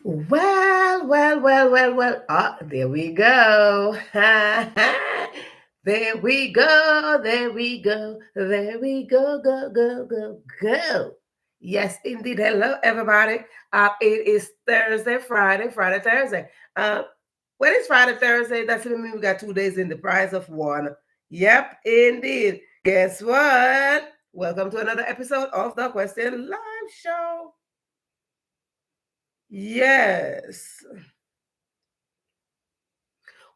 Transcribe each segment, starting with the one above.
Well. There we go. There we go. There we go. There we go. Yes, indeed. Hello, everybody. It is Thursday, Friday, Thursday. When it's Friday, Thursday, that's what mean we got 2 days in the price of one. Yep, indeed. Guess what? Welcome to another episode of the Question Live Show. Yes.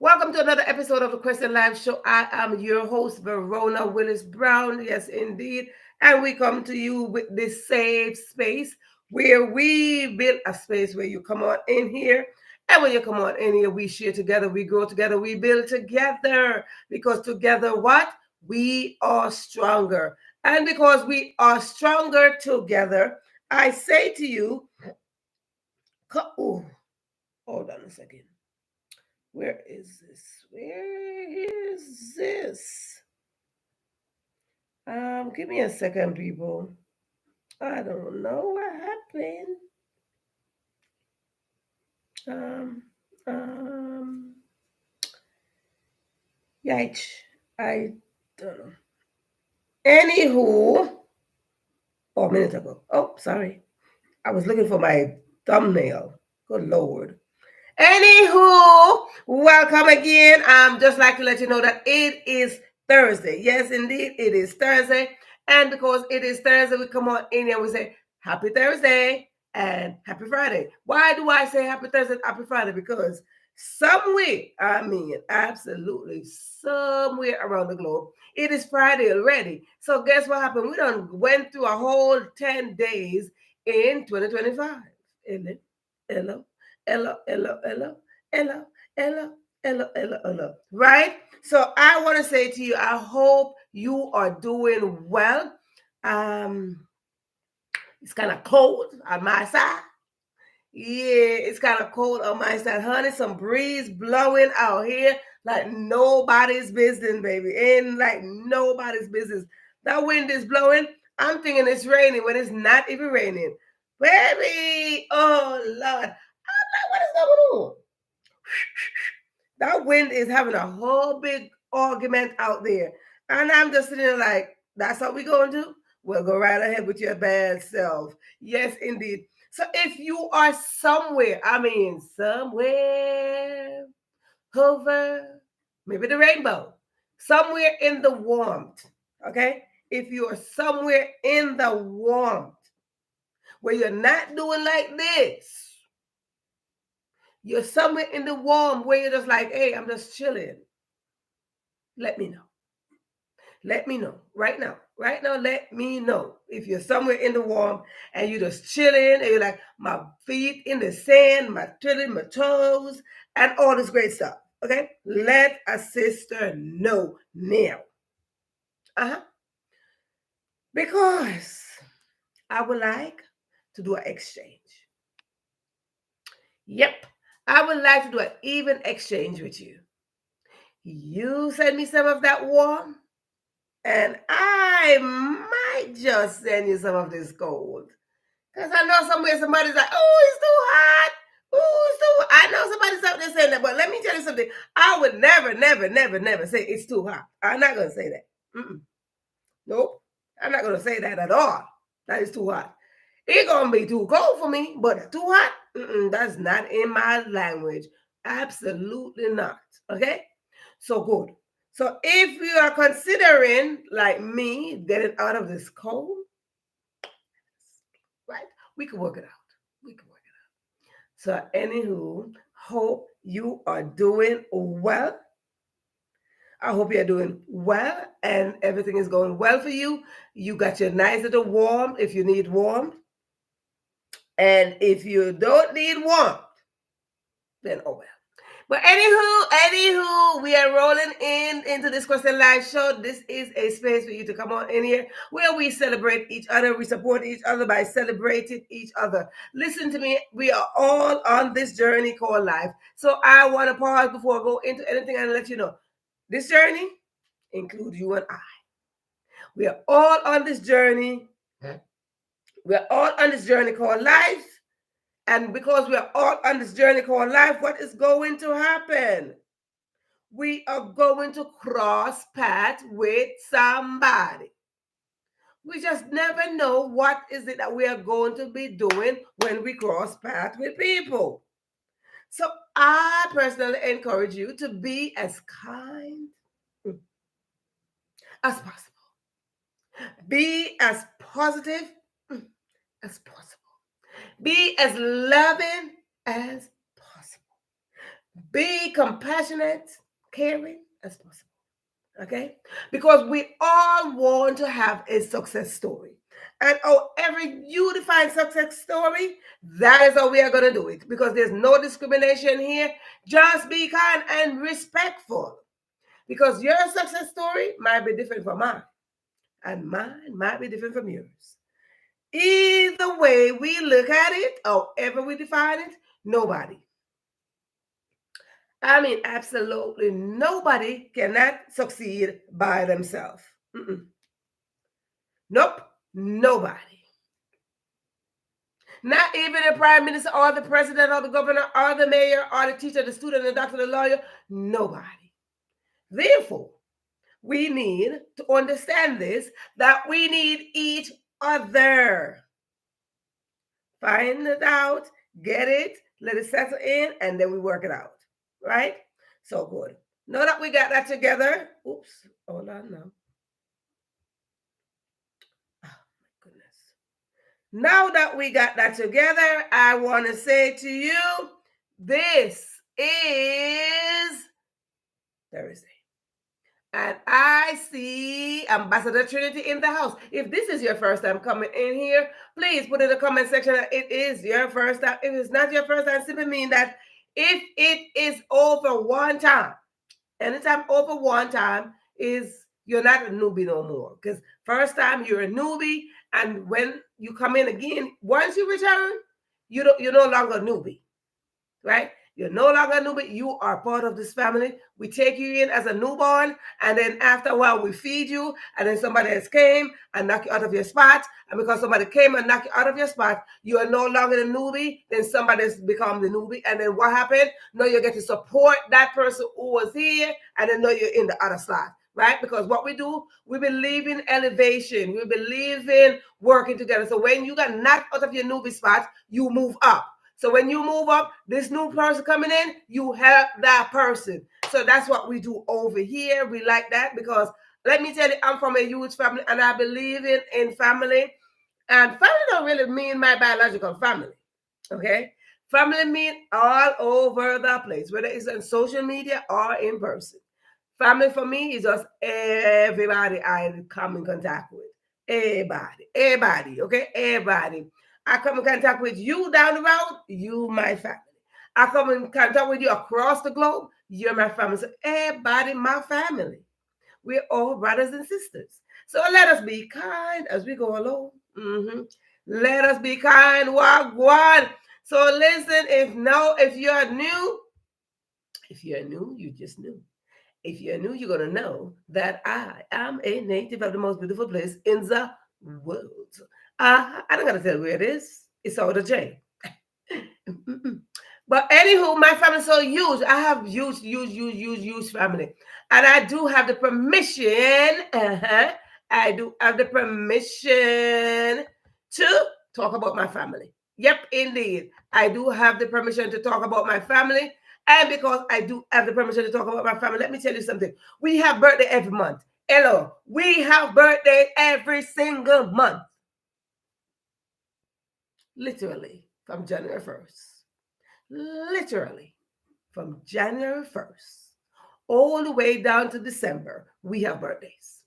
Welcome to another episode of the Question Live Show. I am your host, Verona Wsillis-Brown. Yes, indeed. And we come to you with this safe space where we build a space where you come on in here. And when you come on in here, we share together, we grow together, we build together. Because together, what? We are stronger. And because we are stronger together, I say to you, oh, hold on a second. Where is this? Where is this? Give me a second, people. I don't know what happened. Yikes. I don't know. Anywho, a minute ago. Oh, sorry. I was looking for my thumbnail. Good Lord. Anywho, welcome again. Just like to let you know that it is Thursday. Yes, indeed, it is Thursday. And because it is Thursday, we come on in and we say Happy Thursday and Happy Friday. Why do I say Happy Thursday and Happy Friday? Because absolutely somewhere around the globe, it is Friday already. So guess what happened? We done went through a whole 10 days in 2025. Hello. Right? So I want to say to you, I hope you are doing well. It's kind of cold on my side. Yeah, it's kind of cold on my side, honey. Some breeze blowing out here like nobody's business, baby. Ain't like nobody's business. That wind is blowing. I'm thinking it's raining when it's not even raining. Baby, oh Lord. I'm like, what is going on? That wind is having a whole big argument out there. And I'm just sitting there like, that's what we going to do? Well, go right ahead with your bad self. Yes, indeed. So if you are somewhere over maybe the rainbow, somewhere in the warmth, okay? If you are somewhere in the warmth where you're not doing like this, you're somewhere in the warm where you're just like, hey, I'm just chilling. Let me know. Let me know right now. Right now, let me know if you're somewhere in the warm and you're just chilling and you're like, my feet in the sand, my twiddling my toes, and all this great stuff. Okay? Let a sister know now. Because I would like to do an exchange. Yep. I would like to do an even exchange with you. You send me some of that warm, and I might just send you some of this cold. Because I know somewhere somebody's like, oh, it's too hot. Oh, it's too hot. I know somebody's out there saying that, but let me tell you something. I would never say it's too hot. I'm not going to say that. Nope. I'm not going to say that at all. That is too hot. It's going to be too cold for me, but too hot? That's not in my language. Absolutely not. Okay? So good. So if you are considering, like me, getting out of this cold, right, we can work it out. So anywho, hope you are doing well. I hope you're doing well and everything is going well for you. You got your nice little warm if you need warmth. And if you don't need warmth, then oh well. But anywho, we are rolling into this Question Live show. This is a space for you to come on in here where we celebrate each other. We support each other by celebrating each other. Listen to me. We are all on this journey called life. So I want to pause before I go into anything and let you know. This journey includes you and I. We are all on this journey. We're all on this journey called life. And because we are all on this journey called life, what is going to happen? We are going to cross paths with somebody. We just never know what is it that we are going to be doing when we cross paths with people. So I personally encourage you to be as kind as possible. Be as positive as possible. Be as loving as possible. Be compassionate, caring as possible. Okay? Because we all want to have a success story. And however you define success story, that is how we are going to do it. Because there's no discrimination here. Just be kind and respectful. Because your success story might be different from mine. And mine might be different from yours. Either way we look at it, however we define it, nobody. I mean, absolutely nobody cannot succeed by themselves. Nope, nobody. Not even the prime minister or the president or the governor or the mayor or the teacher, the student, the doctor, the lawyer, nobody. Therefore, we need to understand this, that we need each other. Find it out, get it, let it settle in, and then we work it out. Right? So good. Now that we got that together, oops, hold on now. Oh my goodness. Now that we got that together, I want to say to you, this is Thursday. And I see Ambassador Trinity in the house. If this is your first time coming in here, please put in the comment section that it is your first time. If it's not your first time, simply mean that if it is over one time, anytime over one time is you're not a newbie no more. Because first time you're a newbie, and when you come in again, once you return, you're no longer a newbie, right? You're no longer a newbie. You are part of this family. We take you in as a newborn, and then after a while, we feed you, and then somebody else came and knocked you out of your spot. And because somebody came and knocked you out of your spot, you are no longer the newbie. Then somebody has become the newbie. And then what happened? Now you get to support that person who was here, and then now you're in the other slot, right? Because what we do, we believe in elevation. We believe in working together. So when you got knocked out of your newbie spot, you move up. So when you move up, this new person coming in, you help that person. So that's what we do over here. We like that because let me tell you, I'm from a huge family and I believe in family. And family don't really mean my biological family. Okay? Family mean all over the place, whether it's on social media or in person. Family for me is just everybody I come in contact with. Everybody, okay? Everybody. I come in contact with you down the road, you my family. I come in contact with you across the globe, you're my family. So everybody, my family. We're all brothers and sisters. So let us be kind as we go along. Let us be kind, walk one. So listen, if you're new, you just knew. If you're new, you're going to know that I am a native of the most beautiful place in the world. I don't got to tell you where it is. It's all the J. But anywho, my family is so huge. I have huge family. And I do have the permission. I do have the permission to talk about my family. Yep, indeed. I do have the permission to talk about my family. And because I do have the permission to talk about my family, let me tell you something. We have birthday every month. Hello, we have birthday every single month. Literally from January 1st. Literally from January 1st all the way down to December, we have birthdays.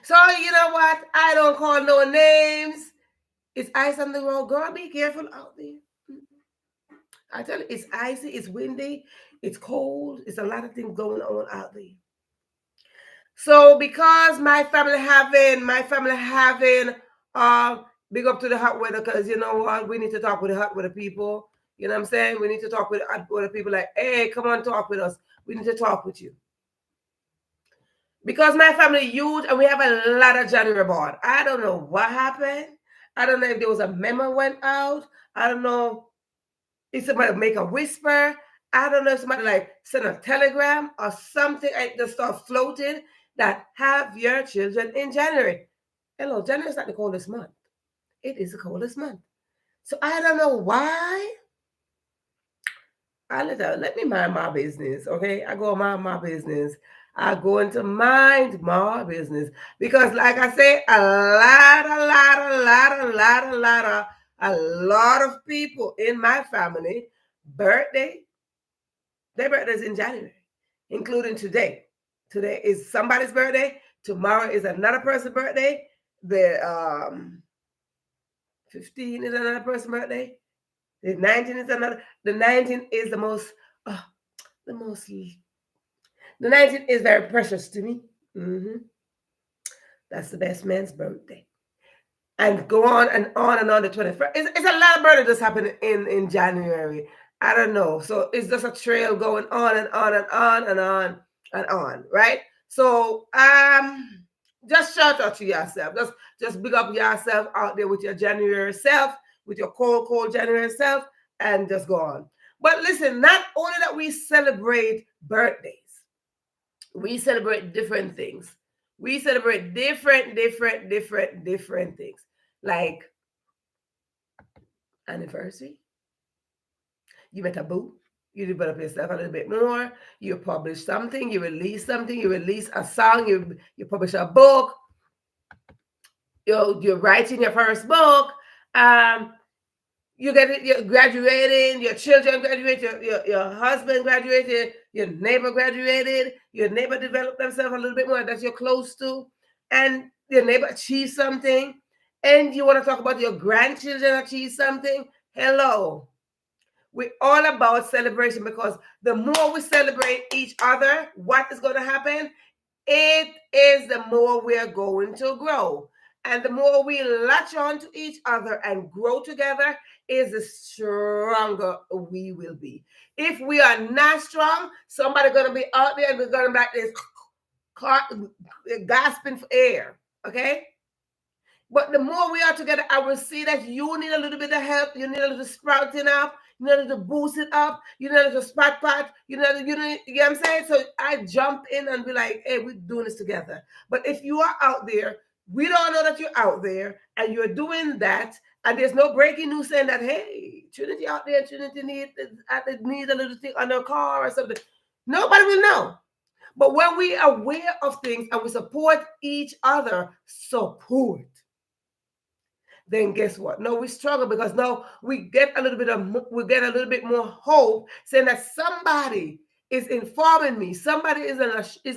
So you know what? I don't call no names. It's ice on the road. Girl, be careful out there. I tell you, it's icy, it's windy, it's cold, it's a lot of things going on out there. So because my family having big up to the hot weather, because you know what, we need to talk with the hot weather people. You know what I'm saying? We need to talk with the hot weather people like, hey, come on, talk with us. We need to talk with you. Because my family is huge and we have a lot of January born. I don't know what happened. I don't know if there was a memo went out. I don't know if somebody make a whisper. I don't know if somebody like send a telegram or something and just start floating that have your children in January. Hello, January is not the coldest month. It is the coldest month. So I don't know why. Let me mind my business, okay? I go mind my business. I go into mind my business because, like I say, a lot of people in my family birthday, their birthday is in January, including today. Today is somebody's birthday. Tomorrow is another person's birthday. The 15 is another person's birthday. The 19 is another. The 19 is the most. The most. The 19 is very precious to me. Mm-hmm. That's the best man's birthday. And go on and on and on the 21st. It's a lot of birthdays that's happening in January. I don't know. So it's just a trail going on and on and on and on and on, right? So just shout out to yourself. Just big up yourself out there with your January self, with your cold January self, and just go on. But listen, not only that we celebrate birthdays, we celebrate different things. We celebrate different things. Like anniversary. You met a boo. You develop yourself a little bit more. You publish something. You release something. You release a song. You publish a book. You're writing your first book. You're graduating, your children graduated, your husband graduated, your neighbor graduated, your neighbor developed themselves a little bit more that you're close to, and your neighbor achieved something, and you want to talk about your grandchildren achieve something. Hello. We're all about celebration because the more we celebrate each other, what is going to happen? It is the more we're going to grow. And the more we latch on to each other and grow together, is the stronger we will be. If we are not strong, somebody's going to be out there and we're going to be like this, gasping for air. Okay? But the more we are together, I will see that you need a little bit of help. You need a little sprouting up. You need to boost it up. You need to spot pot. You know what I'm saying? So I jump in and be like, hey, we're doing this together. But if you are out there, we don't know that you're out there and you're doing that, and there's no breaking news saying that, hey, Trinity out there, Trinity need a little thing on their car or something. Nobody will know. But when we are aware of things and we support each other, then guess what? No, we struggle because now we get a little bit more hope, saying that somebody is informing me, somebody is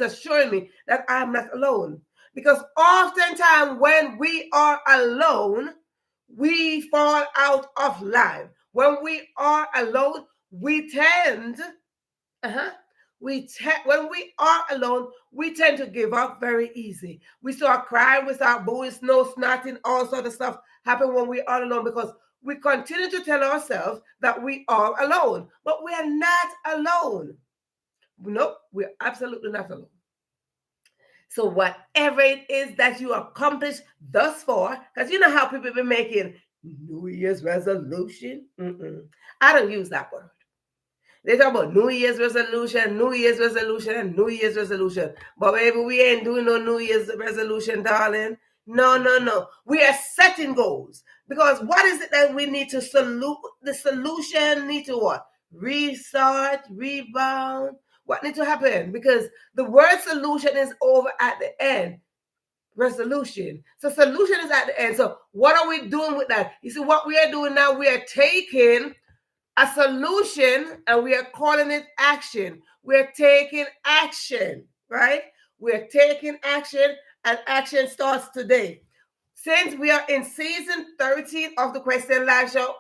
assuring me that I'm not alone. Because oftentimes when we are alone, we fall out of line. When we are alone, we tend, when we are alone, we tend to give up very easy. We start crying, we start booing, snow snotting, all sort of stuff happen when we are alone because we continue to tell ourselves that we are alone, but we are not alone. Nope, we're absolutely not alone. So whatever it is that you accomplish thus far, because you know how people be making New Year's resolution. I don't use that word. They talk about New Year's resolution, and New Year's resolution. But baby, we ain't doing no New Year's resolution, darling. No. We are setting goals. Because what is it that we need to salute? The solution need to what? Restart, rebound. What needs to happen? Because the word solution is over at the end. Resolution. So solution is at the end. So what are we doing with that? You see, what we are doing now, we are taking a solution and we are calling it action. We're taking action, right? We're taking action, and action starts today. Since we are in season 13 of the Question Live Show,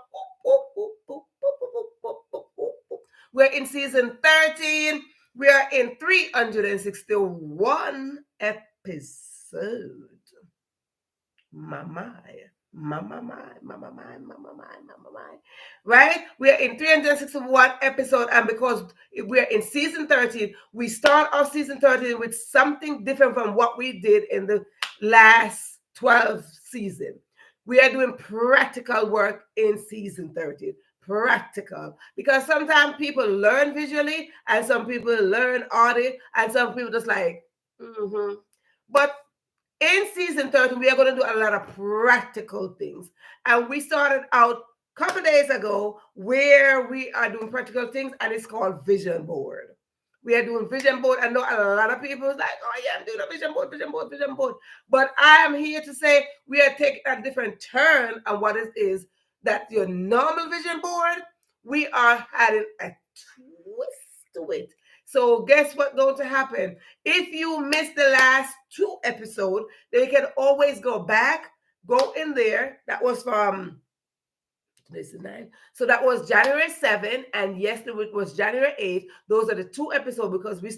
we're in season 13. We are in 361 episodes. My. Right? We are in 361 episodes, and because we're in season 13, we start off season 13 with something different from what we did in the last 12 season. We are doing practical work in season 13. Practical. Because sometimes people learn visually and some people learn audit and some people just like, mm-hmm. But in season 13, we are going to do a lot of practical things. And we started out a couple days ago where we are doing practical things and it's called vision board. We are doing vision board. I know a lot of people is like, oh yeah, I'm doing a vision board, vision board, vision board. But I am here to say we are taking a different turn on what it is that your normal vision board, we are adding a twist to it. So guess what's going to happen? If you missed the last 2 episodes, then you can always go back, go in there. That was from this is 9. So that was January 7th, and yesterday was January 8th. Those are the 2 episodes because we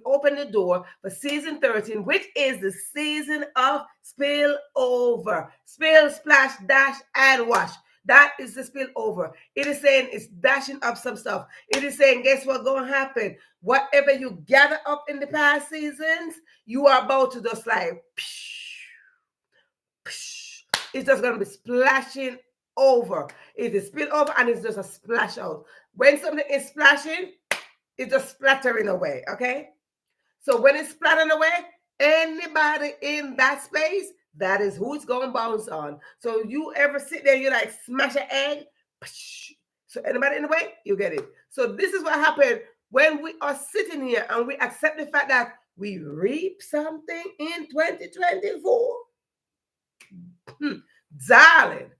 opened the door for season 13, which is the season of spill over. Spill, splash, dash, and wash. That is the spill over. It is saying it's dashing up some stuff. It is saying, guess what's going to happen? Whatever you gather up in the past seasons, you are about to just like, psh, psh, it's just going to be splashing over. It is spill over and it's just a splash out. When something is splashing, it's just splattering away, okay? So when it's splattering away, anybody in that space, that is who it's going to bounce on. So you ever sit there, you like smash an egg, so anybody in the way, you get it. So this is what happened when we are sitting here and we accept the fact that we reap something in 2024. Darling,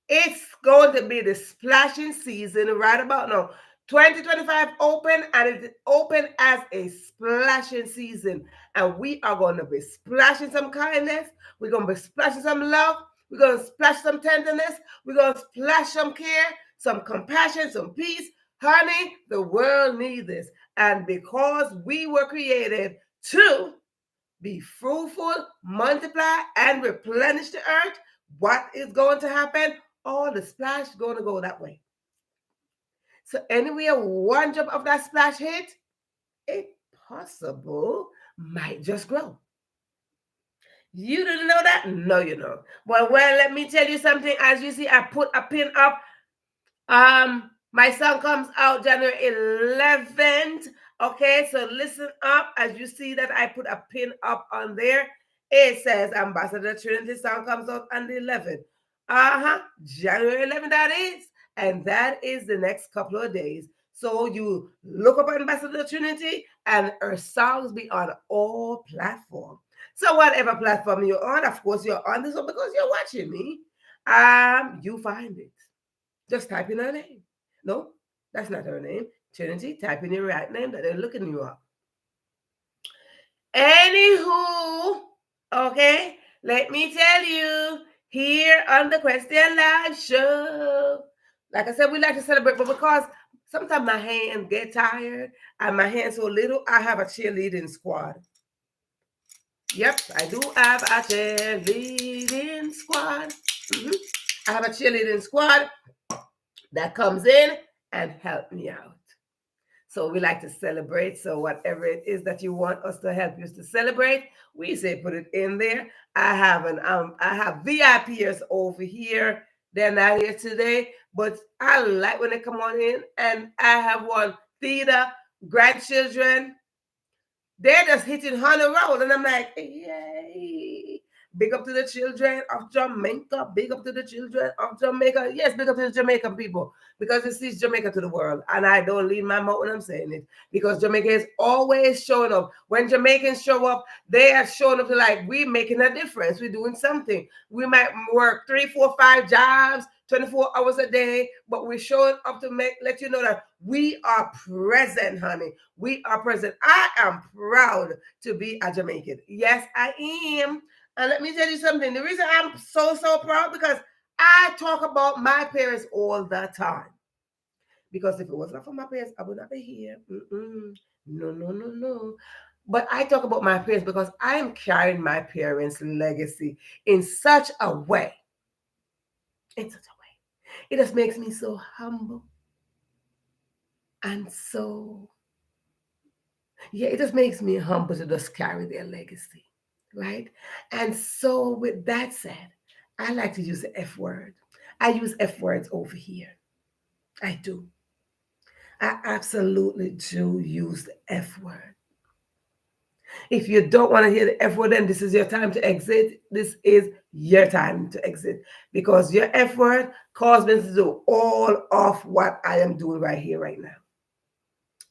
it's going to be the splashing season right about now. 2025 open and it's open as a splashing season. And we are going to be splashing some kindness. We're going to be splashing some love. We're going to splash some tenderness. We're going to splash some care, some compassion, some peace. Honey, the world needs this. And because we were created to be fruitful, multiply, and replenish the earth, what is going to happen? All the splash is going to go that way. So anywhere one drop of that splash hit, it possible might just grow. You didn't know that? No, you know. Well, let me tell you something. As you see, I put a pin up. My song comes out January 11th. Okay, so listen up. As you see that I put a pin up on there. It says Ambassador Trinity song comes out on the 11th. January 11th that is. And that is the next couple of days. So you look up Ambassador Trinity and her songs be on all platforms. So whatever platform you're on, of course you're on this one because you're watching me. You find it. Just type in her name. No, that's not her name. Trinity, type in your right name that they're looking you up. Anywho, okay, let me tell you, here on the Question Live Show, like I said, we like to celebrate, but because sometimes my hands get tired and my hands so little, I have a cheerleading squad. Yep, I do have a cheerleading squad. I have a cheerleading squad that comes in and help me out. So we like to celebrate. So whatever it is that you want us to help you to celebrate, we say put it in there. I have VIPers over here. They're not here today, but I like when they come on in. And I have one theater grandchildren. They're just hitting 100 roll, and I'm like, yay. Big up to the children of Jamaica. Big up to the children of Jamaica. Yes, big up to the Jamaican people. Because it sees Jamaica to the world. And I don't leave my mouth when I'm saying it. Because Jamaica is always showing up. When Jamaicans show up, they are showing up to like, we're making a difference. We're doing something. We might work 3, 4, 5 jobs, 24 hours a day, but we're showing up to let you know that we are present, honey. We are present. I am proud to be a Jamaican. Yes, I am. And let me tell you something. The reason I'm so proud because I talk about my parents all the time. Because if it was not for my parents, I would not be here. No. But I talk about my parents because I am carrying my parents' legacy in such a way. In such a way. It just makes me so humble. And so, yeah, it just makes me humble to just carry their legacy. Right? And so with that said, I like to use the F word. I use F words over here. I do. I absolutely do use the F word. If you don't want to hear the F word, then this is your time to exit. This is your time to exit because your F word caused me to do all of what I am doing right here, right now.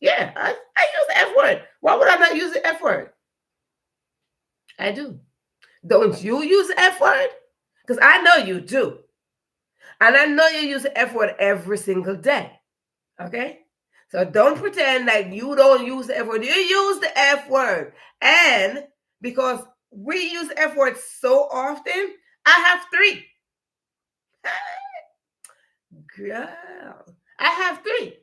Yeah, I use the F word. Why would I not use the F word? I do. Don't you use the F word? Because I know you do. And I know you use the F word every single day. Okay? So don't pretend like you don't use the F word. You use the F word. And because we use F words so often, I have 3. Girl, I have 3.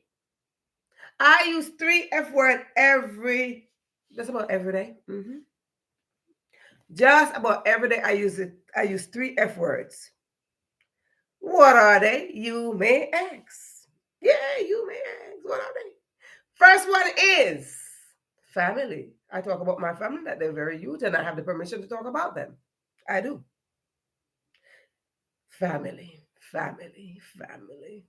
I use 3 F word just about every day. Just about every day I use it. I use 3 F words. What are they? You may ask. Yeah, you may ask. What are they? First one is family. I talk about my family that they're very huge, and I have the permission to talk about them. I do. Family, family, family.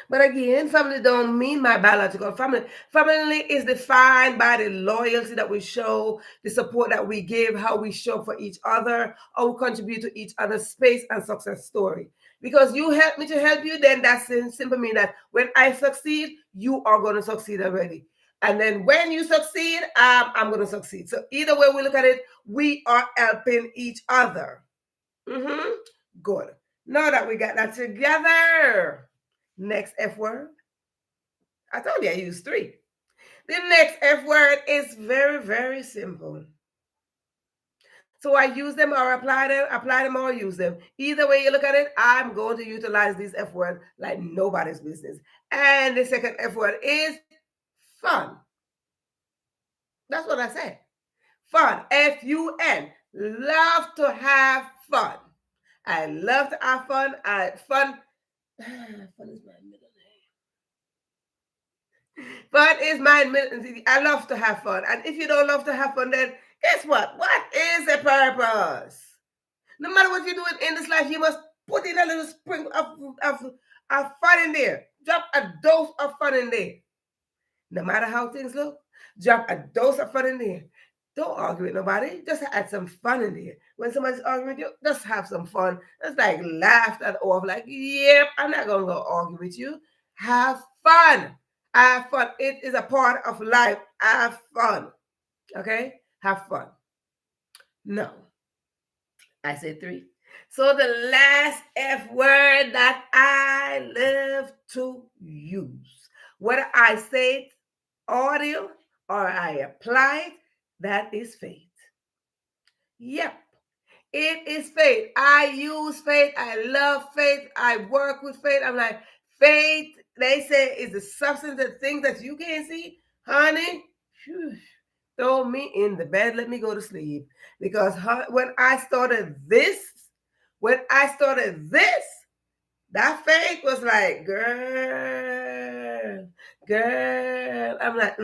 But again, family don't mean my biological family. Family is defined by the loyalty that we show, the support that we give, how we show for each other, how we contribute to each other's space and success story. Because you help me to help you, then that's simply mean that when I succeed, you are going to succeed already. And then when you succeed, I'm going to succeed. So either way we look at it, we are helping each other. Good. Now that we got that together, next F word. I told you I use 3. The next F word is very, very simple. So I use them or apply them or use them. Either way you look at it, I'm going to utilize this F word like nobody's business. And the second F word is fun. That's what I said. Fun. Fun. Love to have fun. I love to have fun. Fun is my middle name. Fun is my middle name. I love to have fun. And if you don't love to have fun, then guess what? What is the purpose? No matter what you're doing in this life, you must put in a little sprinkle of fun in there. Drop a dose of fun in there. No matter how things look, drop a dose of fun in there. Don't argue with nobody. Just add some fun in there. When somebody's arguing with you, just have some fun. Just like laugh that off. Like, yep, I'm not going to go argue with you. Have fun. Have fun. It is a part of life. Have fun. Okay? Have fun. No. I said 3. So the last F word that I love to use, whether I say it audio or I apply it, that is faith. Yep, it is faith. I use faith. I love faith. I work with faith. I'm like, faith, they say, is the substance of things that you can't see. Honey, whew, throw me in the bed. Let me go to sleep. Because when I started this, that faith was like, girl. I'm like,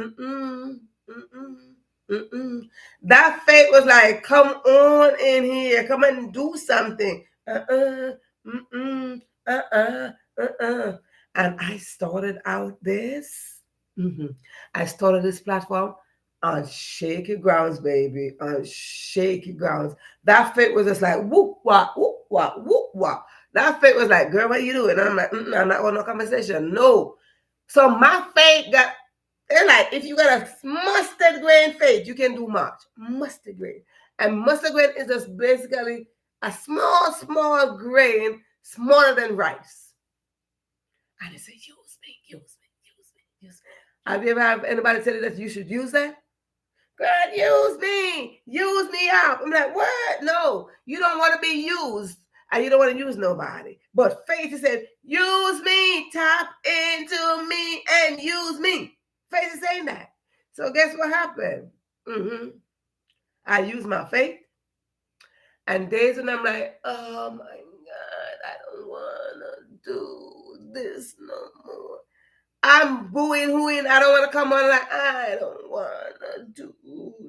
That faith was like, come on in here, come and do something. And I started out this. I started this platform on shaky grounds, baby, on shaky grounds. That faith was just like whoop wah whoop wah whoop wah. That faith was like, girl, what you doing? And I'm like, I'm not on no conversation. No. So my faith got, they're like, if you got a mustard grain faith, you can do much. Mustard grain. And mustard grain is just basically a small grain, smaller than rice. And they say, use me. Have you ever had anybody tell you that you should use that? God, use me out. I'm like, what? No, you don't want to be used and you don't want to use nobody. But faith said, use me, tap into me and use me. Faith is saying that. So guess what happened? I use my faith. And days when I'm like, oh my God, I don't want to do this no more. I'm hooing. I don't want to come on like, I don't want to do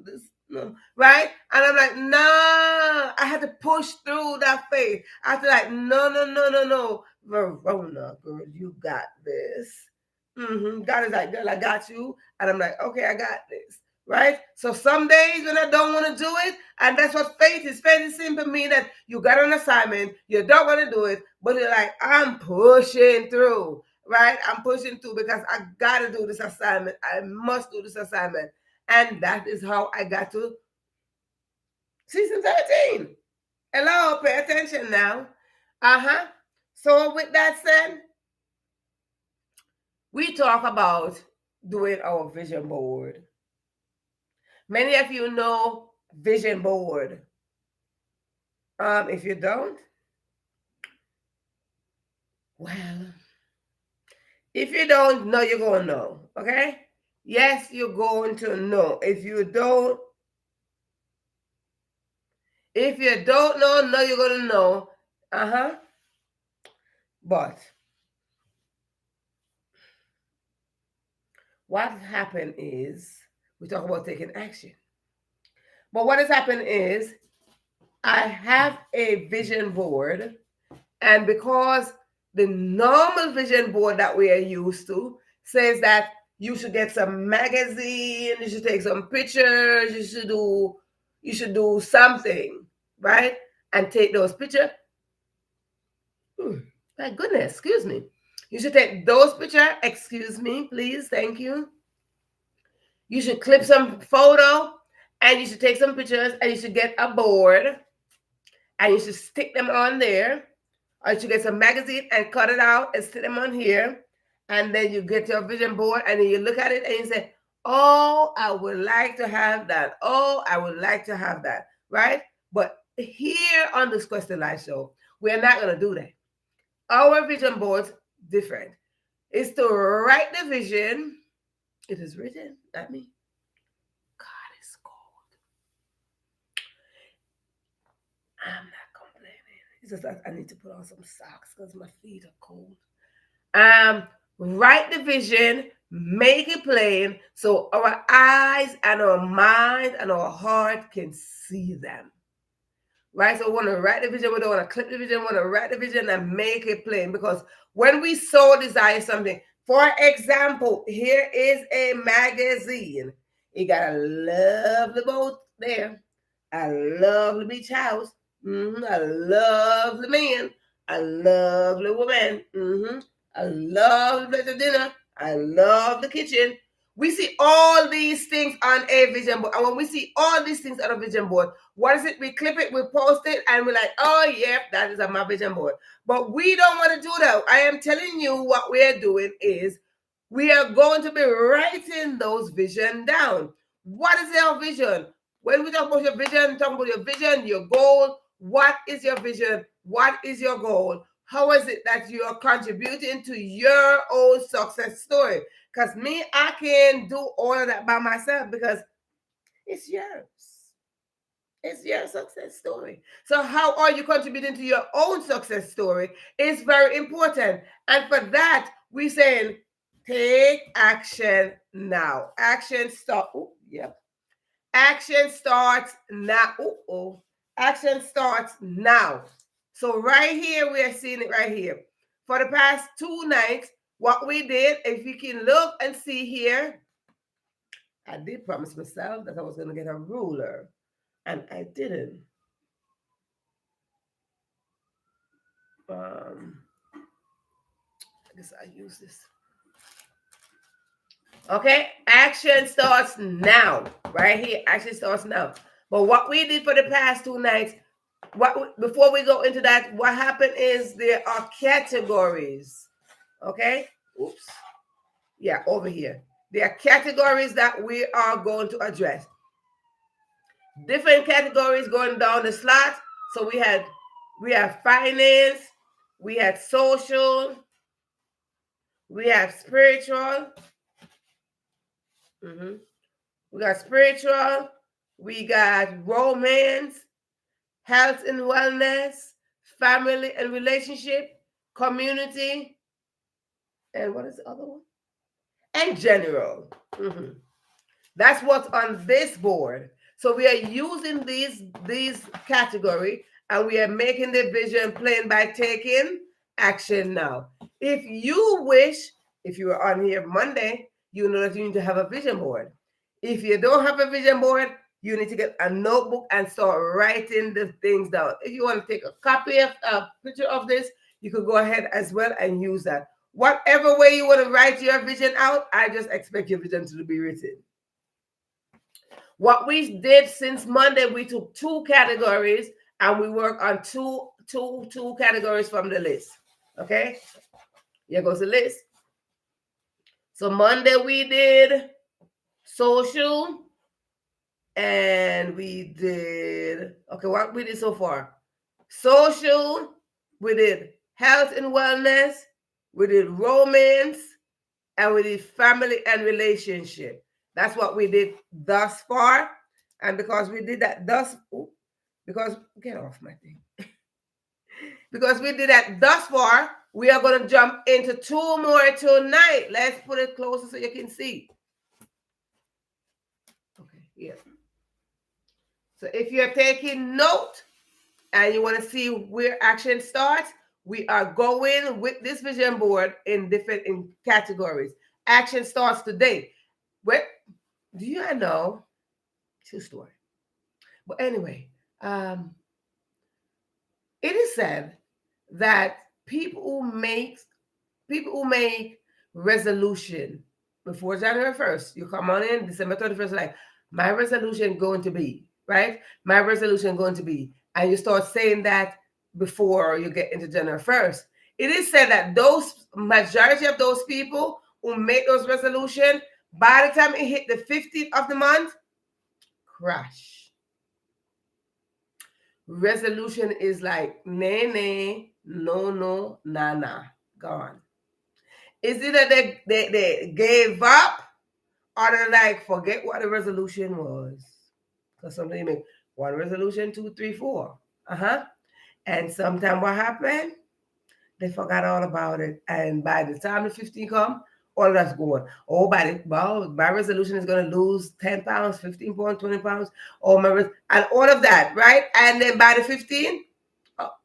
this. No. Right? And I'm like, nah, I had to push through that faith. I was like, no. Verona, girl, you got this. God is like, girl, I got you. And I'm like, okay, I got this. Right? So some days when I don't want to do it, and that's what faith is. Faith is simple mean that you got an assignment, you don't want to do it, but you're like, I'm pushing through. Right? I'm pushing through because I got to do this assignment. I must do this assignment. And that is how I got to season 13. Hello, pay attention now. So with that said, we talk about doing our vision board. Many of you know vision board. If you don't, well, if you don't know, you're going to know, okay? Yes, you're going to know. If you don't know, you're going to know. But what happened is, we talk about taking action. But what has happened is, I have a vision board, and because the normal vision board that we are used to says that you should get some magazine, you should take some pictures, you should do something, right? And take those pictures. My goodness, excuse me. You should take those pictures. Excuse me, please. Thank you. You should clip some photo, and you should take some pictures, and you should get a board, and you should stick them on there. Or you should get some magazine and cut it out and stick them on here. And then you get your vision board, and then you look at it and you say, oh, I would like to have that. Oh, I would like to have that. Right? But here on this Question Live show, we're not going to do that. Our vision board's different. It's to write the vision. It is written, not me. God, it's cold. I'm not complaining. It's just that I need to put on some socks because my feet are cold. Write the vision, make it plain so our eyes and our mind and our heart can see them. Right? So we want to write the vision, we don't want to clip the vision, we want to write the vision and make it plain. Because when we so desire something, for example, here is a magazine. It got a lovely boat there, a lovely beach house, a lovely man, a lovely woman, a lovely place of dinner, I love the kitchen. We see all these things on a vision board. And when we see all these things on a vision board, what is it? We clip it, we post it, and we're like, oh, yeah, that is on my vision board. But we don't want to do that. I am telling you what we are doing is we are going to be writing those vision down. What is your vision? When we talk about your vision, talk about your vision, your goal. What is your vision? What is your goal? How is it that you are contributing to your own success story? Because me, I can't do all of that by myself because it's yours. It's your success story. So how are you contributing to your own success story? It's very important. And for that, we're saying, take action now. Action start. Oh, yep. Action starts now. Action starts now. So right here, we are seeing it right here. For the past 2 nights, what we did, if you can look and see here, I did promise myself that I was going to get a ruler, and I didn't. I guess I use this. Okay, action starts now. Right here, action starts now. But what we did for the past 2 nights, before we go into that, what happened is there are categories. Okay, oops. Yeah, over here. There are categories that we are going to address. Different categories going down the slot. So we have finance, we had social, we have spiritual. We got spiritual, we got romance, health and wellness, family and relationship, community, and what is the other one? And general. That's what's on this board. So we are using these category, and we are making the vision plain by taking action now. If you wish, if you were on here Monday, you know that you need to have a vision board. If you don't have a vision board, you need to get a notebook and start writing the things down. If you want to take a copy of a picture of this, you could go ahead as well and use that. Whatever way you want to write your vision out, I just expect your vision to be written. What we did since Monday, we took 2 categories and we worked on two categories from the list. Okay? Here goes the list. So Monday we did social, and we did, okay, what we did so far? Social, we did health and wellness, we did romance, and we did family and relationship. That's what we did thus far. And because we did that because get off my thing. Because we did that thus far, we are going to jump into 2 more tonight. Let's put it closer so you can see. Okay, here. So if you're taking note and you want to see where action starts, we are going with this vision board in different categories. Action starts today. What do you know? True story. But anyway, it is said that people who make resolution before January 1st, you come on in December 31st, like, my resolution going to be, right? My resolution going to be, and you start saying that before you get into January 1st. It is said that those majority of those people who make those resolutions, by the time it hit the 15th of the month, crash. Resolution is like nay, nay, no, no, nah, nah, gone. Is it that they gave up, or they're like, forget what the resolution was? Because sometimes you make 1 resolution, 2, 3, 4. And sometimes what happened? They forgot all about it. And by the time the 15 come, all that's going. Oh, my resolution is going to lose 10 pounds, 15 pounds, 20 pounds. And all of that, right? And then by the 15,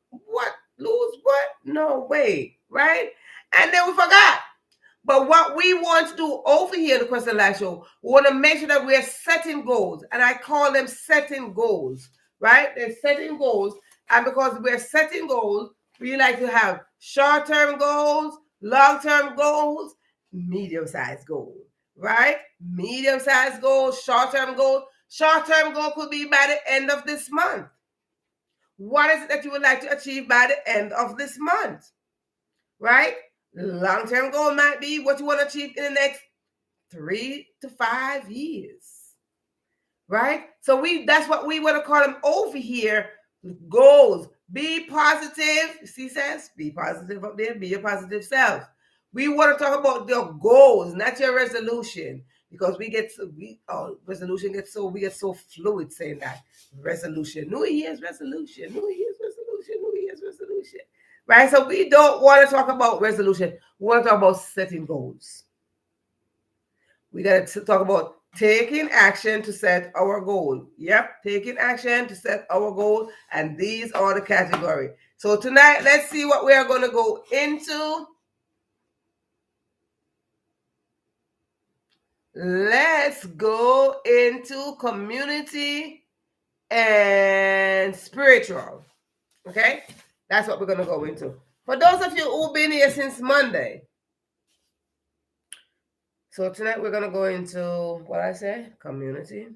what? Lose what? No way, right? And then we forgot. But what we want to do over here in the Question Live Show, we want to make sure that we're setting goals. And I call them setting goals, right? They're setting goals. And because we're setting goals, we like to have short-term goals, long-term goals, medium-sized goals, right? Medium-sized goals, short-term goals. Short-term goal could be by the end of this month. What is it that you would like to achieve by the end of this month, right? Long-term goal might be what you want to achieve in the next 3 to 5 years, right? So that's what we want to call them over here, goals. Be positive. See, says, be positive up there. Be your positive self. We want to talk about the goals, not your resolution, because we get so fluid saying that resolution, New Year's resolution, New Year's resolution, New Year's resolution. Right? So we don't want to talk about resolution. We want to talk about setting goals. We got to talk about taking action to set our goal. Yep, taking action to set our goal. And these are the category. So tonight, let's see what we are going to go into. Let's go into community and spiritual. Okay? That's what we're going to go into. For those of you who've been here since Monday, so tonight we're going to go into, what I say? Community.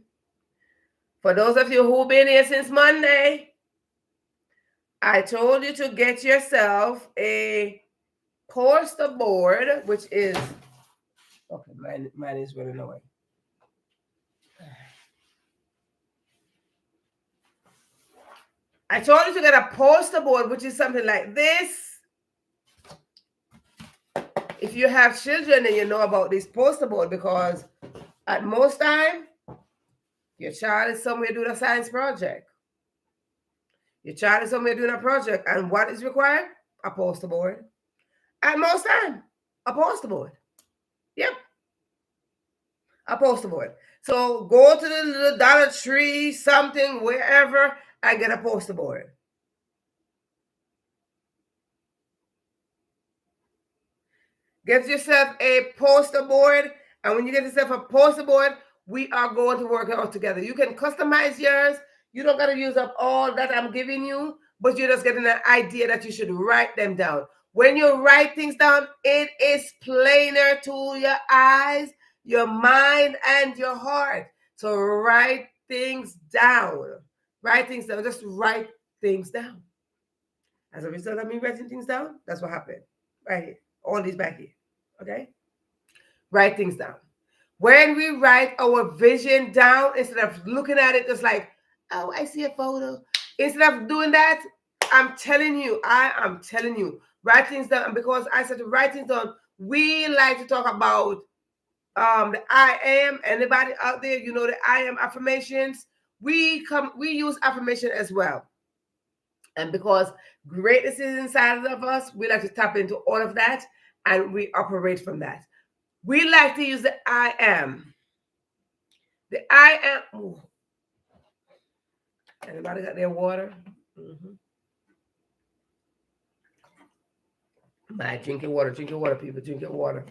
For those of you who've been here since Monday, I told you to get yourself a poster board, which is, okay, mine is running away. I told you to get a poster board, which is something like this. If you have children, then you know about this poster board, because at most time, your child is somewhere doing a science project. Your child is somewhere doing a project, and what is required? A poster board. At most time, a poster board. Yep. A poster board. So go to the little Dollar Tree, something, wherever, and get a poster board. Get yourself a poster board. And when you get yourself a poster board, we are going to work it out together. You can customize yours. You don't got to use up all that I'm giving you, but you're just getting an idea that you should write them down. When you write things down, it is plainer to your eyes, your mind, and your heart. So write things down. Write things down. Just write things down. As a result of me writing things down, that's what happened. Right here. All these back here. Okay? Write things down. When we write our vision down, instead of looking at it just like, oh, I see a photo. Instead of doing that, I'm telling you, write things down. And because I said to write things down, we like to talk about the I am. Anybody out there, you know the I am affirmations. We use affirmation as well. And because greatness is inside of us, we like to tap into all of that and we operate from that. We like to use the I am. The I am. Ooh. Anybody got their water? Mm-hmm. Drink your water, people, drink your water.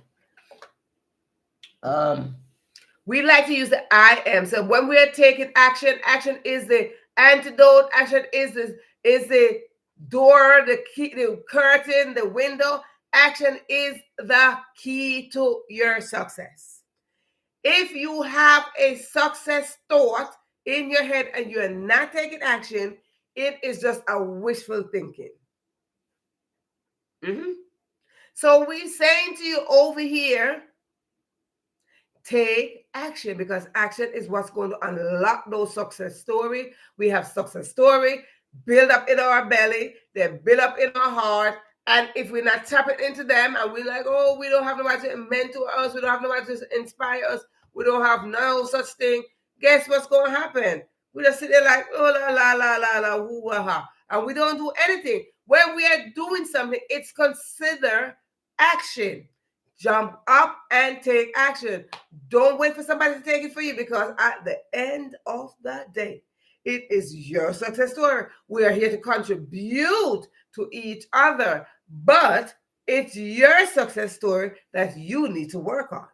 We like to use the I am. So when we are taking action, action is the antidote. Action is the door, the key, the curtain, the window. Action is the key to your success. If you have a success thought in your head and you're not taking action, it is just a wishful thinking. Mm-hmm. So we're saying to you over here, take action, because action is what's going to unlock those success stories. We have success story build up in our belly, they build up in our heart. And if we're not tapping into them and we're like, oh, we don't have nobody to mentor us, we don't have nobody to inspire us, we don't have no such thing, guess what's going to happen? We just sit there like, oh, la, la, la, la, la, woo, ha, and we don't do anything. When we are doing something, it's considered action. Jump up and take action. Don't wait for somebody to take it for you, because at the end of the day, it is your success story. We are here to contribute to each other, but it's your success story that you need to work on.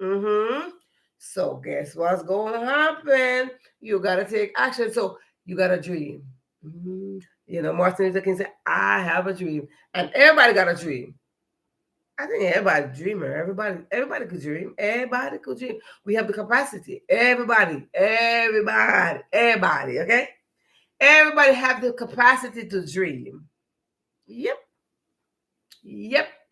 Mm-hmm. So guess what's going to happen? You got to take action. So you got to dream. Mm-hmm. You know, Martin Luther King said, I have a dream. And everybody got a dream. I think everybody's a dreamer. Everybody could dream. Everybody could dream. We have the capacity. Everybody, okay? Everybody have the capacity to dream. Yep.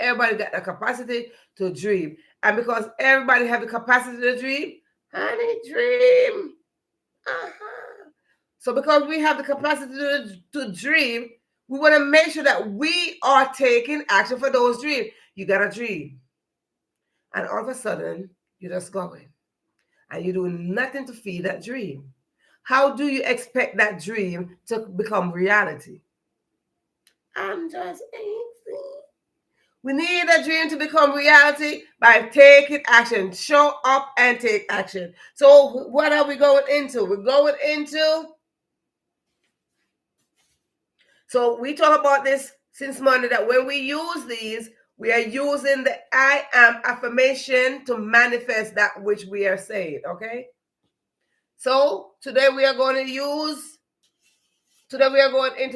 Everybody got the capacity to dream. And because everybody have the capacity to dream, honey, dream. So because we have the capacity to dream, we want to make sure that we are taking action for those dreams. You got a dream. And all of a sudden, you're just going. And you're doing nothing to feed that dream. How do you expect that dream to become reality? I'm just asking. We need a dream to become reality by taking action. Show up and take action. So what are we going into? We're going into... So we talk about this since Monday, that when we use these, we are using the I am affirmation to manifest that which we are saying, okay? So today we are going into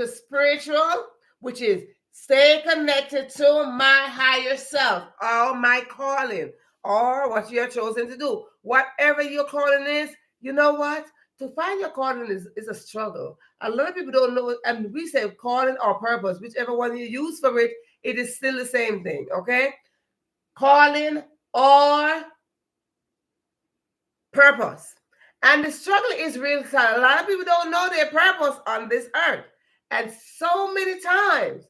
spiritual, which is stay connected to my higher self, or my calling, or what you are chosen to do. Whatever your calling is, you know what? To find your calling is a struggle. A lot of people don't know, and we say calling or purpose, whichever one you use for it, it is still the same thing, okay? Calling or purpose. And the struggle is real. A lot of people don't know their purpose on this earth. And so many times,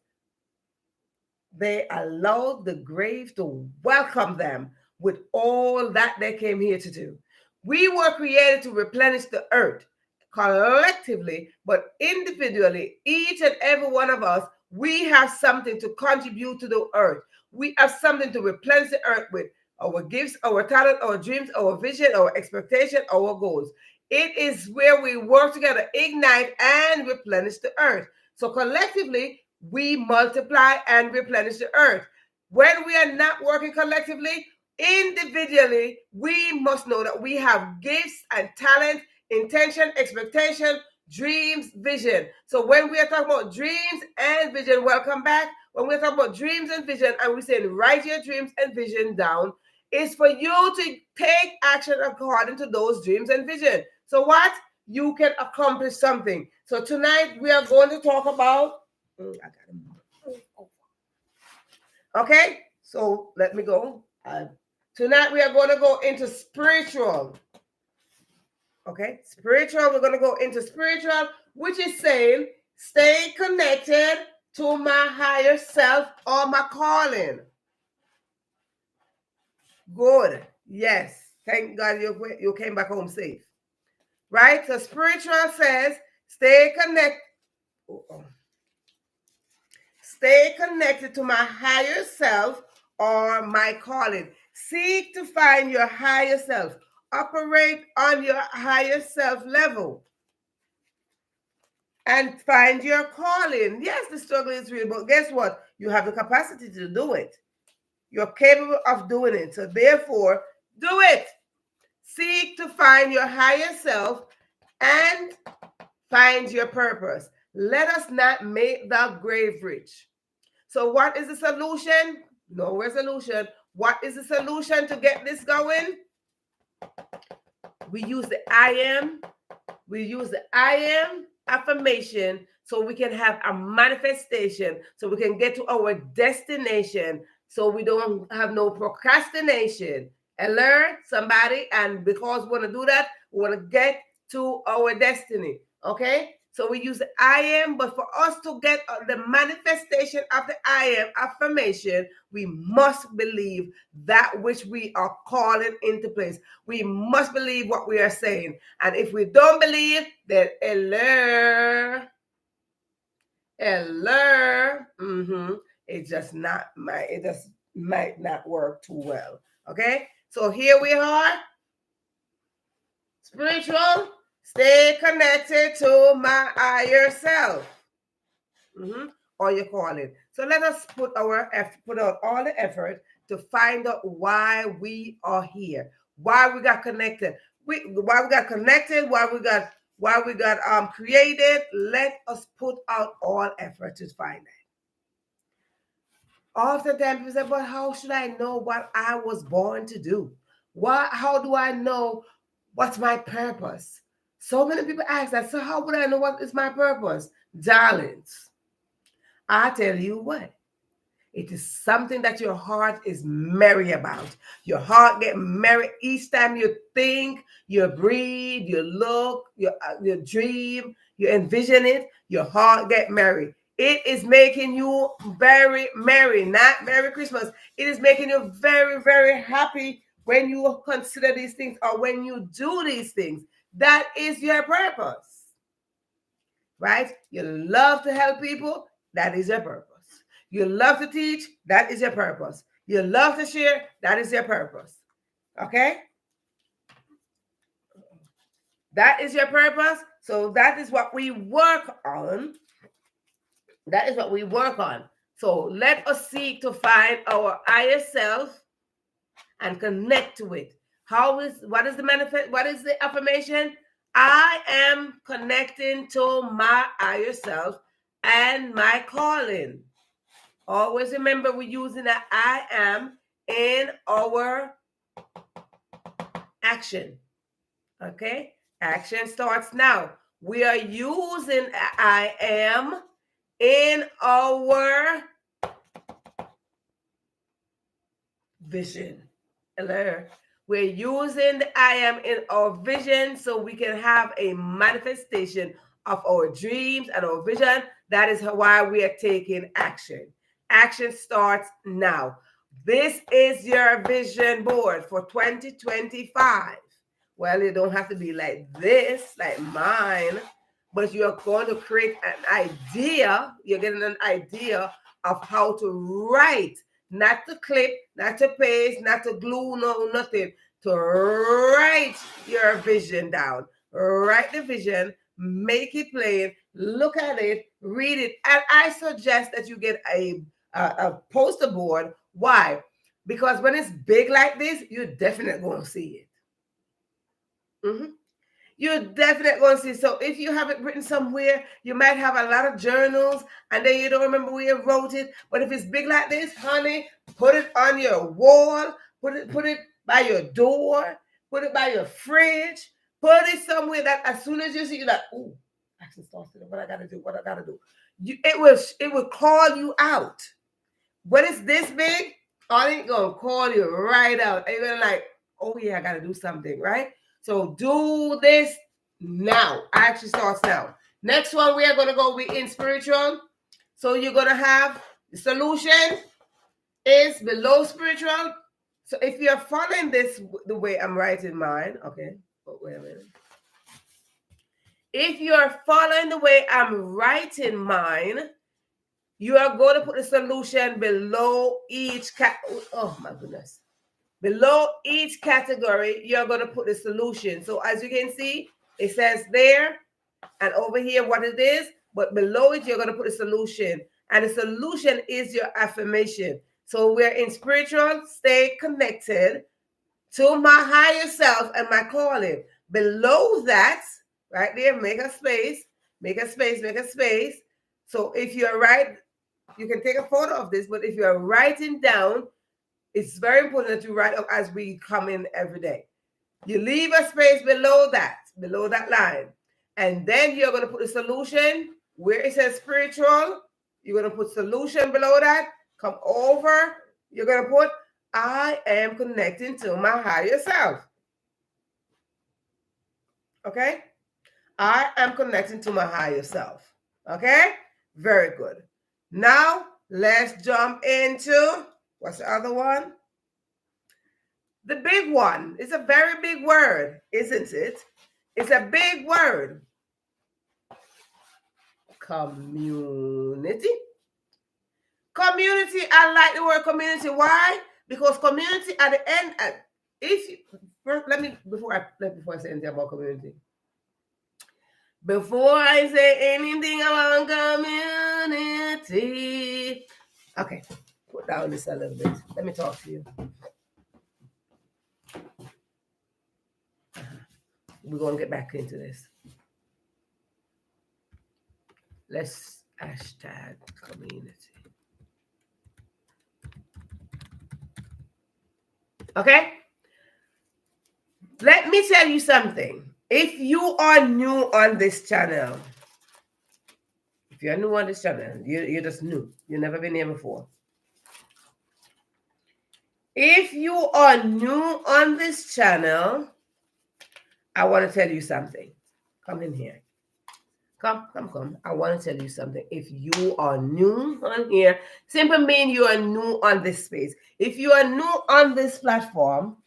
they allow the grave to welcome them with all that they came here to do. We were created to replenish the earth collectively, but individually, each and every one of us, we have something to contribute to the earth. We have something to replenish the earth with. our gifts, our talent, our dreams, our vision, our expectation, our goals. It is where we work together, ignite and replenish the earth. So collectively, we multiply and replenish the earth. When we are not working collectively, individually, we must know that we have gifts and talent, intention, expectation, dreams, vision. So when we are talking about dreams and vision, welcome back. When we're talking about dreams and vision, and we're saying write your dreams and vision down, is for you to take action according to those dreams and vision. So what? You can accomplish something. So tonight we are going to talk about. Okay, so let me go. Tonight we are going to go into spiritual. Okay, spiritual. We're going to go into spiritual, which is saying stay connected to my higher self or my calling. Good. Yes. Thank God you came back home safe. Right? So spiritual says stay connected. Stay connected to my higher self or my calling. Seek to find your higher self. Operate on your higher self level. And find your calling. Yes, the struggle is real, but guess what? You have the capacity to do it. You're capable of doing it. So therefore, do it. Seek to find your higher self and find your purpose. Let us not make the grave rich. So what is the solution? No resolution. What is the solution to get this going? We use the I am. We use the I am affirmation so we can have a manifestation, so we can get to our destination, so we don't have no procrastination. Alert somebody, and because we want to do that, we want to get to our destiny. Okay, so we use the I am, but for us to get the manifestation of the I am affirmation, we must believe that which we are calling into place. We must believe what we are saying. And if we don't believe, then it just might not work too well. Okay, so here we are. Spiritual, stay connected to my higher self. Or your calling. So let us put out all the effort to find out why we are here, why we got connected, why we got created. Let us put out all effort to find that. Oftentimes people say, but how should I know what I was born to do? How do I know what's my purpose? So many people ask that. So how would I know what is my purpose? Darlings, I tell you what, it is something that your heart is merry about. Your heart get merry each time you think, you breathe, you look, you dream, you envision it. Your heart get merry. It is making you very merry, not Merry Christmas. It is making you very, very happy when you consider these things or when you do these things. That is your purpose, right? You love to help people. That is your purpose. You love to teach. That is your purpose. You love to share. That is your purpose. Okay? That is your purpose. So that is what we work on. That is what we work on. So let us seek to find our higher self and connect to it. What is the affirmation? I am connecting to my higher self and my calling. Always remember we're using the I am in our action. Okay? Action starts now. We are using I am in our vision. Hello. We're using the I am in our vision so we can have a manifestation of our dreams and our vision. That is why we are taking action. Action starts now. This is your vision board for 2025. Well, it don't have to be like this, like mine, but you're going to create an idea. You're getting an idea of how to write. not to clip, not to paste, not to glue, no, nothing. To write your vision down. Write the vision, make it plain, look at it, read it. And I suggest that you get a poster board. Why? Because when it's big like this, you're definitely going to see it. Mm-hmm. You're definitely going to see. So if you have it written somewhere, you might have a lot of journals and then you don't remember where you wrote it. But if it's big like this, honey, put it on your wall, put it by your door, put it by your fridge, put it somewhere that as soon as you see, you're like, ooh, action starts today. What I gotta do? It will call you out. When it's this big, all it gonna call you right out. And you're like, oh yeah, I gotta do something, right? So do this now. Action starts now. Next one, we are going to go with in spiritual. So you're going to have the solution is below spiritual. So if you're following this the way I'm writing mine, okay, but wait a minute. If you're following the way I'm writing mine, you are going to put the solution below each oh my goodness. Below each category, you're going to put the solution. So as you can see, it says there and over here what it is, but below it, you're going to put the solution. And the solution is your affirmation. So we're in spiritual, stay connected to my higher self and my calling. Below that, right there, make a space, make a space, make a space. So if you're you can take a photo of this, but if you're writing down, it's very important that you write up as we come in every day. You leave a space below that line. And then you're going to put the solution where it says spiritual. You're going to put solution below that. Come over. You're going to put, I am connecting to my higher self. Okay? I am connecting to my higher self. Okay? Very good. Now, let's jump into, what's the other one? The big one. It's a very big word, isn't it? It's a big word. Community. Community. I like the word community. Why? Because community at the end. Before I say anything about community. Before I say anything about community. Okay, put down this a little bit. Let me talk to you. We're going to get back into this. Let's hashtag community. Okay? Let me tell you something. If you are new on this channel, you're just new. You've never been here before. If you are new on this channel, I want to tell you something. Come in here. Come. I want to tell you something. If you are new on here, simply mean you are new on this space. If you are new on this platform,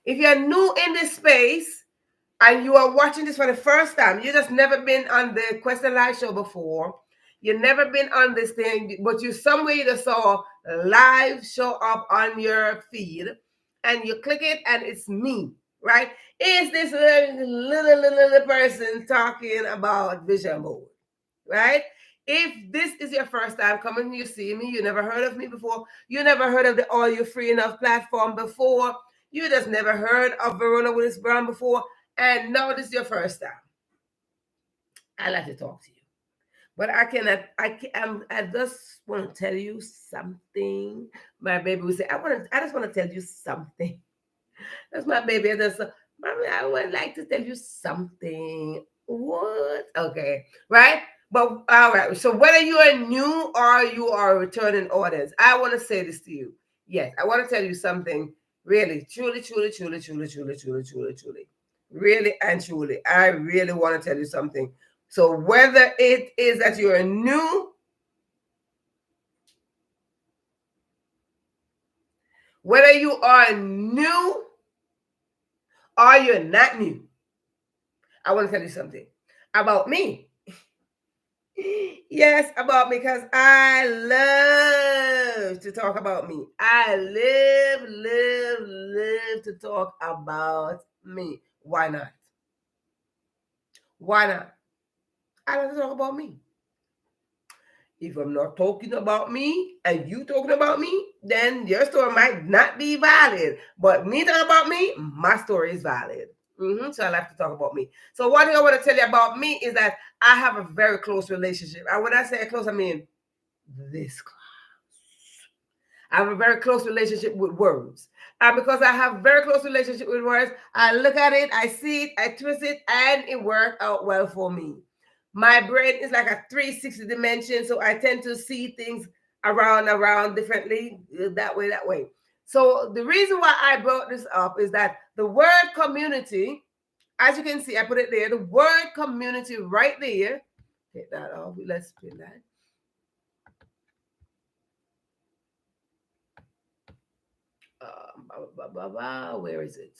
if you're new in this space and you are watching this for the first time, you just never been on the Question Live show before. You've never been on this thing, but you somewhere you just saw live show up on your feed and you click it and it's me, right? Is this little person talking about vision board, right? If this is your first time coming, you see me, you never heard of me before, you never heard of the All You Free Enough platform before, you just never heard of Verona Wsillis-Brown before, and now this is your first time. I like to talk to you. But I just want to tell you something. My baby would say, I just want to tell you something. That's my baby. Mommy, I would like to tell you something. What? Okay. Right? But all right. So whether you are new or you are a returning audience, I want to say this to you. Yes, I want to tell you something. Really, truly. Really and truly. I really want to tell you something. So whether it is that you're new, whether you are new or you're not new, I want to tell you something about me. Yes, about me, because I love to talk about me. I live to talk about me. Why not? Why not? I love to talk about me. If I'm not talking about me and you talking about me, then your story might not be valid. But me talking about me, my story is valid. So I like to talk about me. So one thing I want to tell you about me is that I have a very close relationship. And when I say close, I mean this close. I have a very close relationship with words. And because I have a very close relationship with words, I look at it, I see it, I twist it, and it worked out well for me. My brain is like a 360 dimension, so I tend to see things around differently, that way. So the reason why I brought this up is that the word community, as you can see, I put it there, the word community right there. Take that off. Let's spin that. Where is it?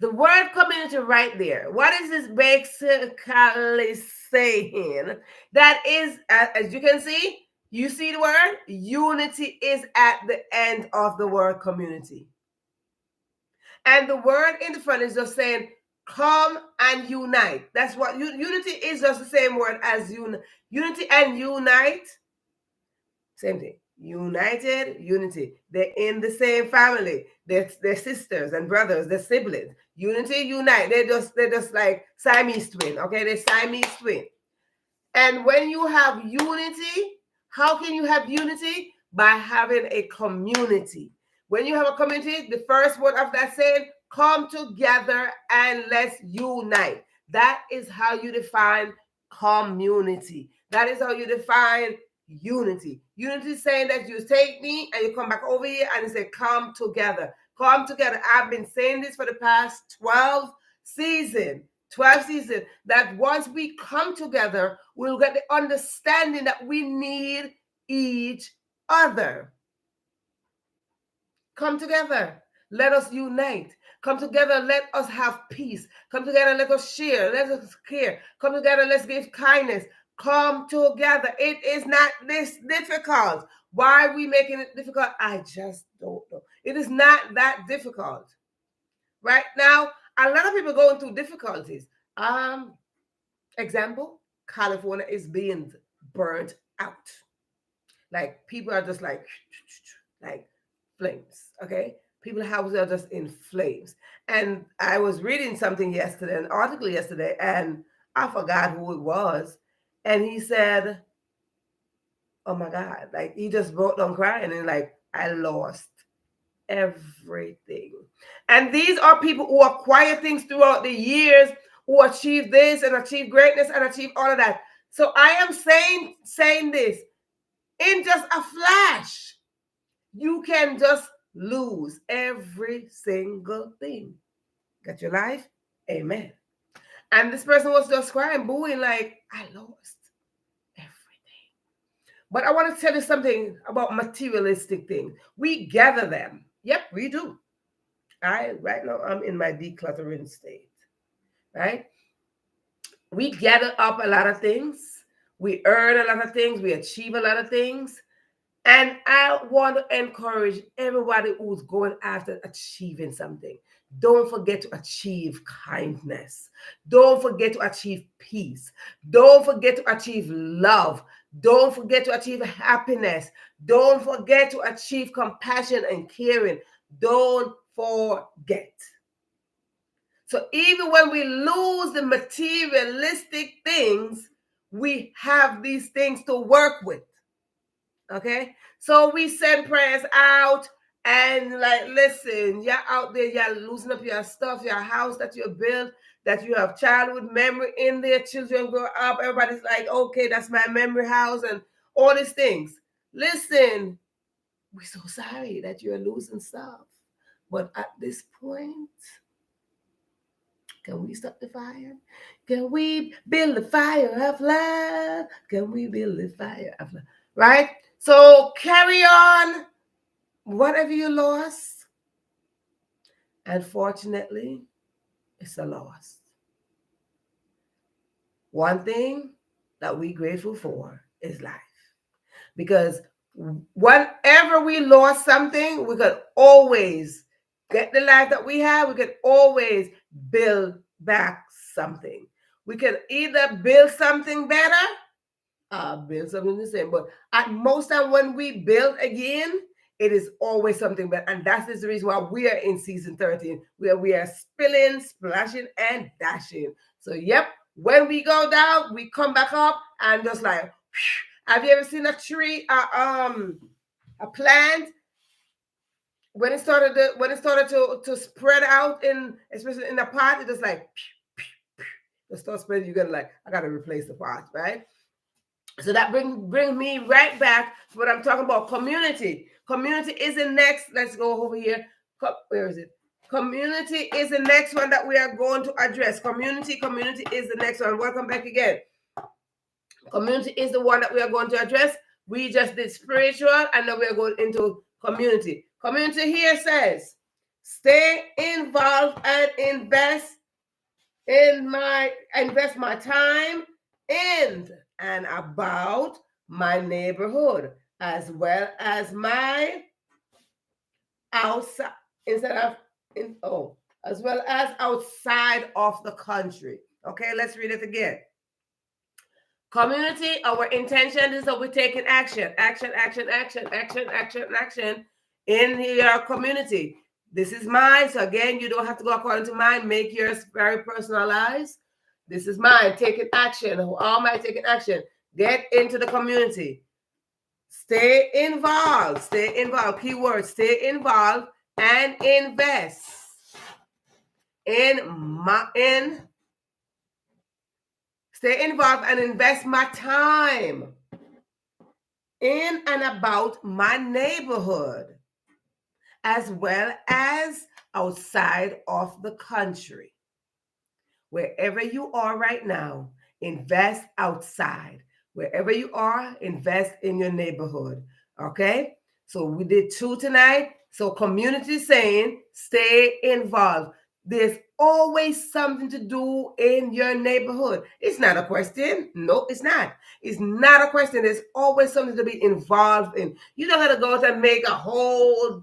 The word community right there. What is this basically saying? That is, as you can see, you see the word? Unity is at the end of the word community. And the word in the front is just saying, come and unite. That's what unity is, just the same word as unity and unite. Same thing. United, unity. They're in the same family. They're sisters and brothers. They're siblings. Unity, unite. They're just like Siamese twin. Okay, they're Siamese twin. And when you have unity, how can you have unity? By having a community. When you have a community, the first word of that saying, come together and let's unite. That is how you define community. That is how you define unity. Unity is saying that you take me and you come back over here and you say, come together. Come together. I've been saying this for the past 12 seasons. 12 seasons, that once we come together, we'll get the understanding that we need each other. Come together. Let us unite. Come together. Let us have peace. Come together. Let us share. Let us care. Come together. Let's give kindness. Come together. It is not this difficult. Why are we making it difficult? I just don't know. It is not that difficult. Right now, a lot of people going through difficulties. Example, California is being burnt out. Like people are just like flames. Okay, people's houses are just in flames. And I was reading something yesterday, an article yesterday, and I forgot who it was. And he said, "Oh my God!" Like he just broke down crying and like, "I lost everything." And these are people who acquire things throughout the years, who achieve this and achieve greatness and achieve all of that. So I am saying this in just a flash. You can just lose every single thing. Got your life? Amen. And this person was just crying, booing, like, I lost everything. But I want to tell you something about materialistic things. We gather them. Yep, we do. Right now I'm in my decluttering state, right? We gather up a lot of things, we earn a lot of things, we achieve a lot of things. And I want to encourage everybody who's going after achieving something. Don't forget to achieve kindness. Don't forget to achieve peace. Don't forget to achieve love. Don't forget to achieve happiness. Don't forget to achieve compassion and caring. Don't forget. So even when we lose the materialistic things, we have these things to work with. Okay? So we send prayers out and like, listen, you're out there, you're losing up your stuff, your house that you built, that you have childhood memory in there, children grow up, everybody's like, okay, that's my memory house and all these things. Listen, we're so sorry that you're losing stuff. But at this point, can we stop the fire? Can we build the fire of love? Can we build the fire of love? Right? So carry on whatever you lost. Unfortunately, it's a loss. One thing that we're grateful for is life. Because whenever we lost something, we could always get the life that we have. We could always build back something. We can either build something better, build something the same. But at most time when we build again, it is always something better. And that is the reason why we are in season 13, where we are spilling, splashing, and dashing. So, yep, when we go down, we come back up and just like, whew. Have you ever seen a tree, a plant? When it started to spread out especially in the pot, it just like it starts spreading. You gotta like, I gotta replace the pot, right? So that bring me right back to what I'm talking about. Community. Community is the next. Let's go over here. Where is it? Community is the next one that we are going to address. Community is the next one. Welcome back again. Community is the one that we are going to address. We just did spiritual, and now we are going into community. Community here says, stay involved and invest my time in and about my neighborhood, as well as my outside as well as outside of the country. Okay, let's read it again. Community, our intention is that we're taking action in your community. This is mine. So again, you don't have to go according to mine. Make yours very personalized. This is mine. Taking action. How am I taking action? Get into the community. Stay involved. Stay involved. Keyword, stay involved and invest stay involved and invest my time in and about my neighborhood, as well as outside of the country. Wherever you are right now, invest outside. Wherever you are, invest in your neighborhood. Okay? So we did 2 tonight. So community saying, stay involved. There's always something to do in your neighborhood. It's not a question. No, it's not. It's not a question. There's always something to be involved in. You don't have to go out and make a whole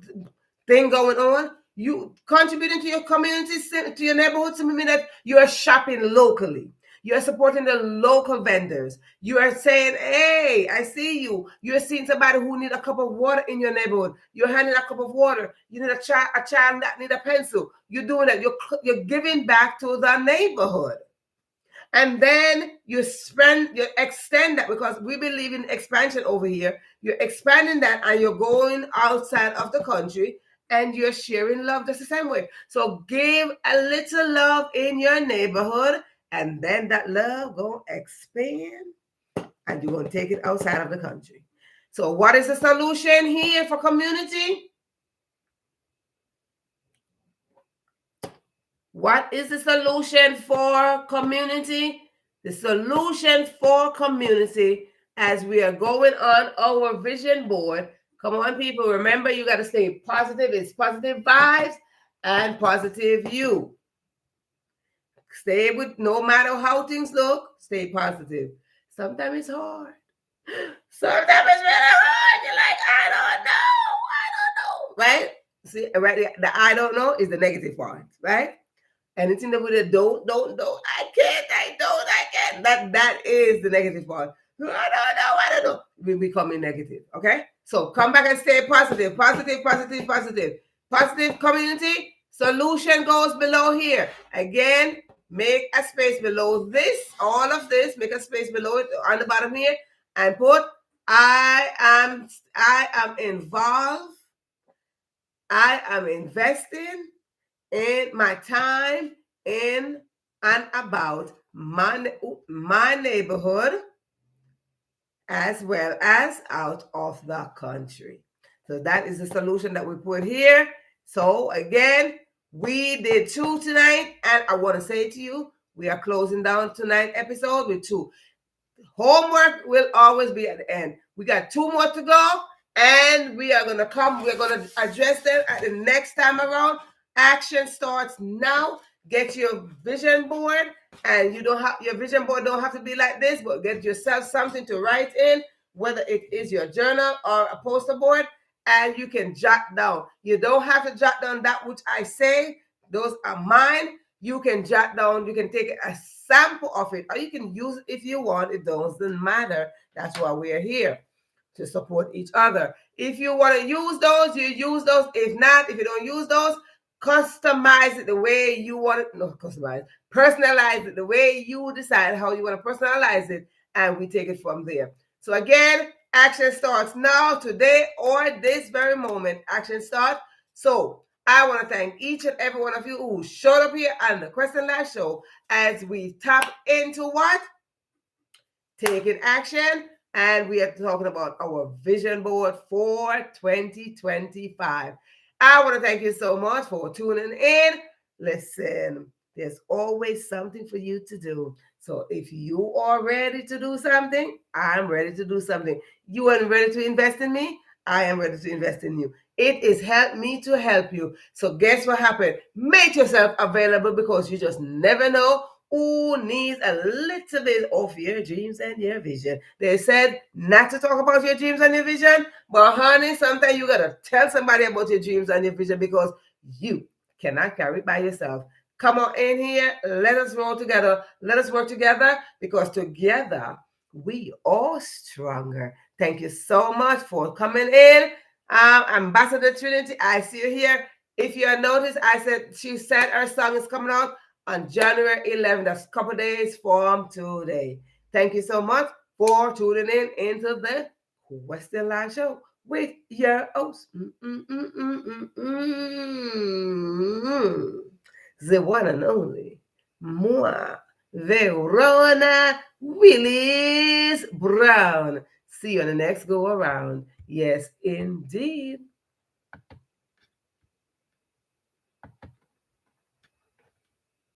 thing going on. You contributing to your community, to your neighborhood, to mean that you are shopping locally. You are supporting the local vendors. You are saying, hey, I see you. You're seeing somebody who needs a cup of water in your neighborhood. You're handing a cup of water. You need a child that needs a pencil. You're doing that. You're giving back to the neighborhood. And then you extend that, because we believe in expansion over here. You're expanding that and you're going outside of the country and you're sharing love just the same way. So give a little love in your neighborhood, and then that love gonna expand and you're gonna take it outside of the country. So what is the solution here for community? What is the solution for community? The solution for community, as we are going on our vision board. Come on, people. Remember, you got to stay positive. It's positive vibes and positive you. Stay with, no matter how things look, stay positive. Sometimes it's hard. Sometimes it's really hard. You're like, I don't know. Right? See, right? The I don't know is the negative part, right? Anything that with a don't, I can't. That is the negative part. I don't know. We becoming negative. Okay? So come back and stay positive. Positive community. Solution goes below here. Again, make a space below this, all of this, make a space below it on the bottom here, and put I am involved. I am investing in my time in and about my neighborhood, as well as out of the country. So that is the solution that we put here. So again, we did 2 tonight, and I want to say to you, we are closing down tonight's episode with 2. Homework will always be at the end. We got 2 more to go, and we're going to address them at the next time around. Action starts now. get your vision board, and you don't have your vision board don't have to be like this, but get yourself something to write in, whether it is your journal or a poster board, and you can jot down. You don't have to jot down that which I say. Those are mine. You can jot down, you can take a sample of it, or you can use it if you want. It doesn't matter. That's why we're here, to support each other. If you want to use those, you use those. If not, if you don't use those, customize it the way you want it. No, customize. Personalize it the way you decide how you want to personalize it, and we take it from there. So again, action starts now, today, or this very moment. Action starts. So I want to thank each and every one of you who showed up here on the Question Last Show as we tap into what? Taking action. And we are talking about our vision board for 2025. I want to thank you so much for tuning in. Listen, there's always something for you to do. So if you are ready to do something, I'm ready to do something. You are ready to invest in me? I am ready to invest in you. It is help me to help you. So guess what happened? Make yourself available, because you just never know who needs a little bit of your dreams and your vision. They said not to talk about your dreams and your vision, but honey, sometimes you gotta tell somebody about your dreams and your vision, because you cannot carry it by yourself. Come on in here, let us roll together, let us work together, because together we are stronger. Thank you so much for coming in. Ambassador Trinity, I see you here. If you noticed, I said she said her song is coming out on January 11th. That's a couple days from today. Thank you so much for tuning in into the Question Live Show with your host, the one and only, moi, Verona Wsillis-Brown. See you on the next go around. Yes, indeed.